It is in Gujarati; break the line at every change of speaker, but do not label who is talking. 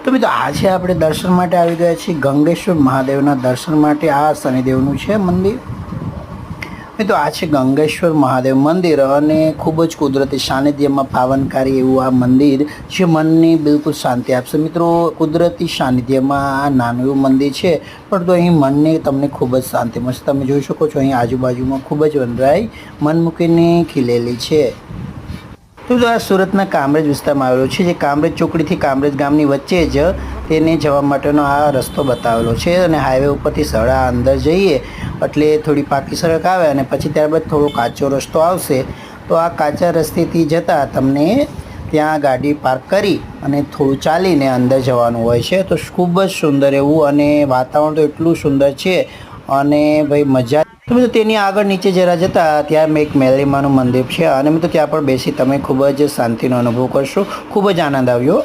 તો મિત્રો આજે આપણે દર્શન માટે આવી ગયા છીએ ગંગેશ્વર મહાદેવના દર્શન માટે। આ શનિદેવનું છે મંદિર। મિત્રો આ છે ગંગેશ્વર મહાદેવ મંદિર અને ખૂબ જ કુદરતી સાનિધ્યમાં પાવનકારી એવું આ મંદિર જે મનને બિલકુલ શાંતિ આપશે। મિત્રો કુદરતી સાનિધ્યમાં આ નાનું એવું મંદિર છે, પરંતુ અહીં મનને તમને ખૂબ જ શાંતિ મળશે। તમે જોઈ શકો છો અહીં આજુબાજુમાં ખૂબ જ વનરાઈ મન મૂકીને ખીલેલી છે। તો આ સુરતના કામરેજ વિસ્તારમાં આવેલો છે, જે કામરેજ ચોકડીથી કામરેજ ગામની વચ્ચે જ તેને જવા માટેનો આ રસ્તો બતાવેલો છે। અને હાઈવે ઉપરથી સડા અંદર જઈએ એટલે થોડી પાકી સડક આવે અને પછી ત્યારબાદ થોડો કાચો રસ્તો આવશે। તો આ કાચા રસ્તેથી જતાં તમને ત્યાં ગાડી પાર્ક કરી અને થોડું ચાલીને અંદર જવાનું હોય છે। તો ખૂબ જ સુંદર એવું અને વાતાવરણ તો એટલું સુંદર છે અને ભાઈ મજા। તો મિત્રો તેની આગળ નીચે જરા જતાં ત્યાં એક મેલીમાનું મંદિર છે અને મિત્રો ત્યાં પણ બેસી તમે ખૂબ જ શાંતિનો અનુભવ કરશો, ખૂબ જ આનંદ આવ્યો।